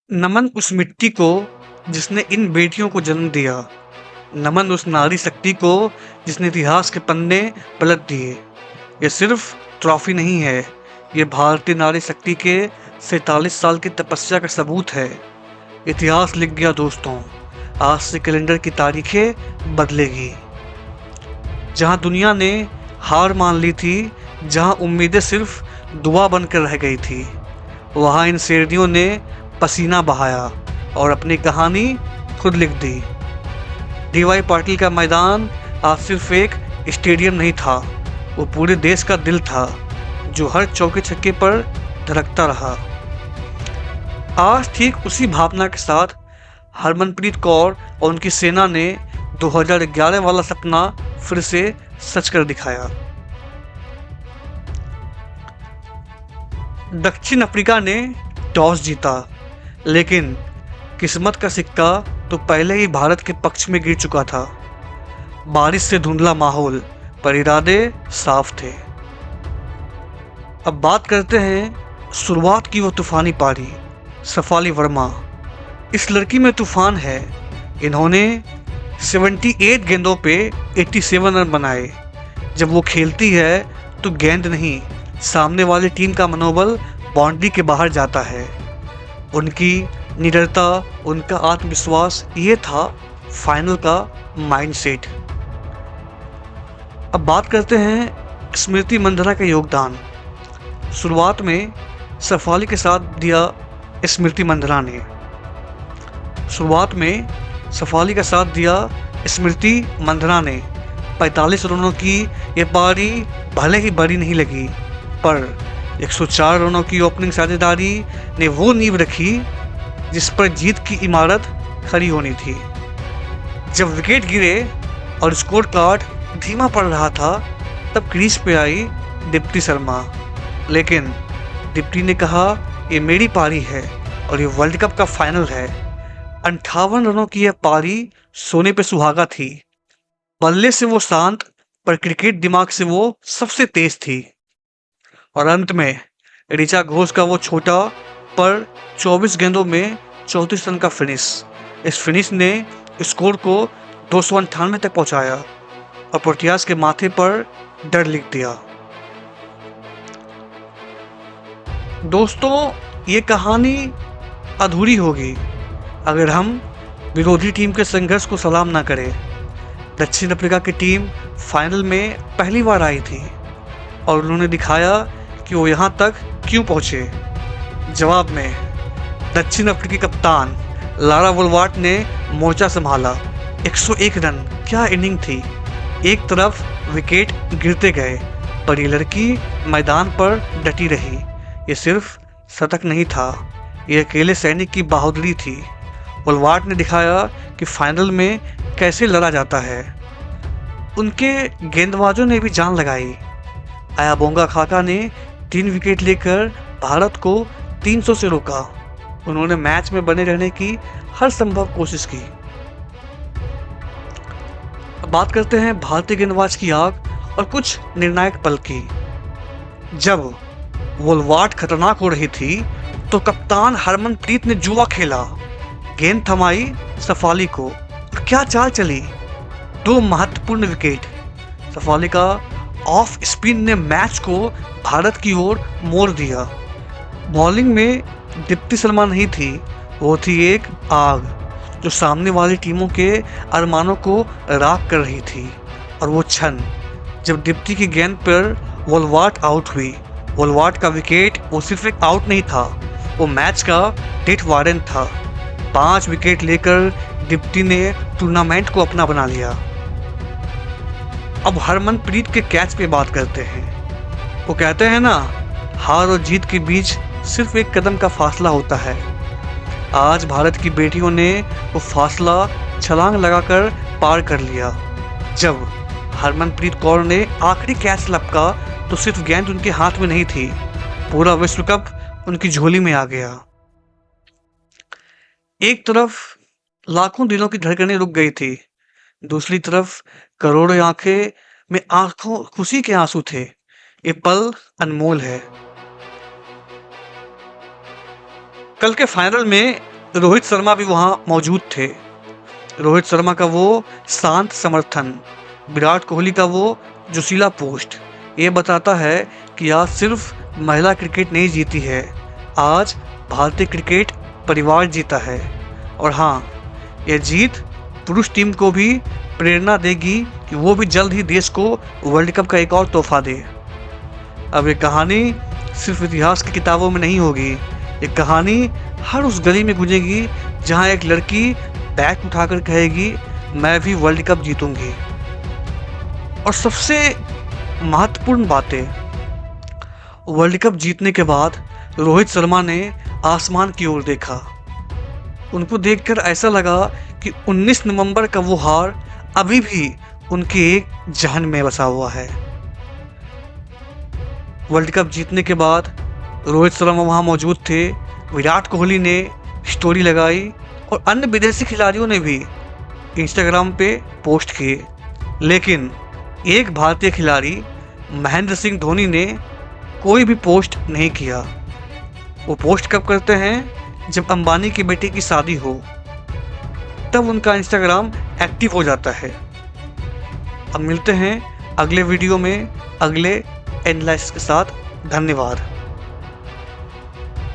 नमन उस मिट्टी को जिसने इन बेटियों को जन्म दिया। नमन उस नारी शक्ति को जिसने इतिहास के पन्ने पलट दिए। ये सिर्फ ट्रॉफी नहीं है, ये भारतीय नारी शक्ति के 47 साल की तपस्या का सबूत है। इतिहास लिख गया दोस्तों, आज से कैलेंडर की तारीखें बदलेगी। जहां दुनिया ने हार मान ली थी, जहां उम्मीदें सिर्फ दुआ बनकर रह गई थी, वहां इन शेरनियों ने पसीना बहाया और अपनी कहानी खुद लिख दी। डीवाई पाटिल का मैदान आज सिर्फ एक स्टेडियम नहीं था, वो पूरे देश का दिल था, जो हर चौके छक्के पर धड़कता रहा। आज ठीक उसी भावना के साथ हरमनप्रीत कौर और उनकी सेना ने 2011 वाला सपना फिर से सच कर दिखाया। दक्षिण अफ्रीका ने टॉस जीता, लेकिन किस्मत का सिक्का तो पहले ही भारत के पक्ष में गिर चुका था। बारिश से धुंधला माहौल, पर इरादे साफ थे। अब बात करते हैं शुरुआत की वो तूफानी पारी, शफाली वर्मा। इस लड़की में तूफान है। इन्होंने 78 गेंदों पे 87 रन बनाए। जब वो खेलती है तो गेंद नहीं, सामने वाली टीम का मनोबल बाउंड्री के बाहर जाता है। उनकी निडरता, उनका आत्मविश्वास, ये था फाइनल का माइंडसेट। अब बात करते हैं स्मृति मंधाना का योगदान। शुरुआत में शफाली के साथ दिया स्मृति मंधाना ने। शुरुआत में शफाली का साथ दिया स्मृति मंधाना ने। 45 रनों की ये पारी भले ही बड़ी नहीं लगी, पर 104 रनों की ओपनिंग साझेदारी ने वो नींव रखी जिस पर जीत की इमारत खड़ी होनी थी। जब विकेट गिरे और स्कोर कार्ड धीमा पड़ रहा था, तब क्रीज पे आई दीप्ति शर्मा। लेकिन दीप्ति ने कहा, ये मेरी पारी है और ये वर्ल्ड कप का फाइनल है। 58 रनों की यह पारी सोने पे सुहागा थी। बल्ले से वो शांत, पर क्रिकेट दिमाग से वो सबसे तेज थी। और अंत में ऋचा घोष का वो छोटा पर 24 गेंदों में 34 रन का फिनिश। इस फिनिश ने स्कोर को 298 तक पहुंचाया और प्रोटियाज के माथे पर डर लिख दिया। दोस्तों, ये कहानी अधूरी होगी अगर हम विरोधी टीम के संघर्ष को सलाम ना करें। दक्षिण अफ्रीका की टीम फाइनल में पहली बार आई थी और उन्होंने दिखाया कि वो यहाँ तक क्यों पहुँचे। जवाब में दक्षिण अफ्रीकी कप्तान लारा वोल्वार्ट ने मोर्चा संभाला। 101 रन, क्या इनिंग थी। एक तरफ विकेट गिरते गए, पर ये लड़की मैदान पर डटी रही। ये सिर्फ शतक नहीं था, ये अकेले सैनिक की बहादुरी थी। वोल्वार्ट ने दिखाया कि फाइनल में कैसे लड़ा जाता है। उनके गेंदबाजों ने भी जान लगाई। अयाबोंगा खाका ने 3 विकेट लेकर भारत को 300 से रोका। उन्होंने मैच में बने रहने की हर संभव कोशिश की। अब बात करते हैं भारतीय गेंदबाज की आग और कुछ निर्णायक पल की। जब वोल्वार्ट खतरनाक हो रही थी, तो कप्तान हरमनप्रीत ने जुआ खेला। गेंद थमाई शफाली को, और क्या चाल चली। 2 महत्वपूर्ण विकेट। शफाली का ऑफ स्पिन ने मैच को भारत की ओर मोड़ दिया। बॉलिंग में दीप्ति शर्मा नहीं थी, वो थी एक आग जो सामने वाली टीमों के अरमानों को राख कर रही थी। और वो क्षण जब दीप्ति की गेंद पर वोल्वार्ट आउट हुई। वोल्वार्ट का विकेट वो सिर्फ एक आउट नहीं था, वो मैच का डेथ वारंट था। 5 विकेट लेकर दीप्ति ने टूर्नामेंट को अपना बना लिया। अब हरमनप्रीत के कैच पे बात करते हैं। वो कहते हैं ना, हार और जीत के बीच सिर्फ एक कदम का फासला होता है। आज भारत की बेटियों ने वो फासला छलांग लगाकर पार कर लिया। जब हरमनप्रीत कौर ने आखिरी कैच लपका, तो सिर्फ गेंद उनके हाथ में नहीं थी, पूरा विश्व कप उनकी झोली में आ गया। एक तरफ लाखों दिलों की धड़कनें रुक गई थी, दूसरी तरफ करोड़ों आंखें में आंखों खुशी के आंसू थे। ये पल अनमोल है। कल के फाइनल में रोहित शर्मा भी वहां मौजूद थे। रोहित शर्मा का वो शांत समर्थन, विराट कोहली का वो जोशीला पोस्ट, ये बताता है कि आज सिर्फ महिला क्रिकेट नहीं जीती है, आज भारतीय क्रिकेट परिवार जीता है। और हाँ, यह जीत पुरुष टीम को भी प्रेरणा देगी कि वो भी जल्द ही देश को वर्ल्ड कप का एक और तोहफा दे। अब ये कहानी सिर्फ इतिहास की किताबों में नहीं होगी, ये कहानी हर उस गली में गूंजेगी जहां एक लड़की बैट उठाकर कहेगी, मैं भी वर्ल्ड कप जीतूंगी। और सबसे महत्वपूर्ण बातें, वर्ल्ड कप जीतने के बाद रोहित शर्मा ने आसमान की ओर देखा। उनको देखकर ऐसा लगा कि 19 नवंबर का वो हार अभी भी उनके एक जहन में बसा हुआ है। वर्ल्ड कप जीतने के बाद रोहित शर्मा वहां मौजूद थे, विराट कोहली ने स्टोरी लगाई और अन्य विदेशी खिलाड़ियों ने भी इंस्टाग्राम पे पोस्ट किए। लेकिन एक भारतीय खिलाड़ी महेंद्र सिंह धोनी ने कोई भी पोस्ट नहीं किया। वो पोस्ट कब करते हैं? जब अंबानी की बेटी की शादी हो, तब उनका इंस्टाग्राम एक्टिव हो जाता है। अब मिलते हैं अगले वीडियो में अगले एनालिसिस के साथ। धन्यवाद।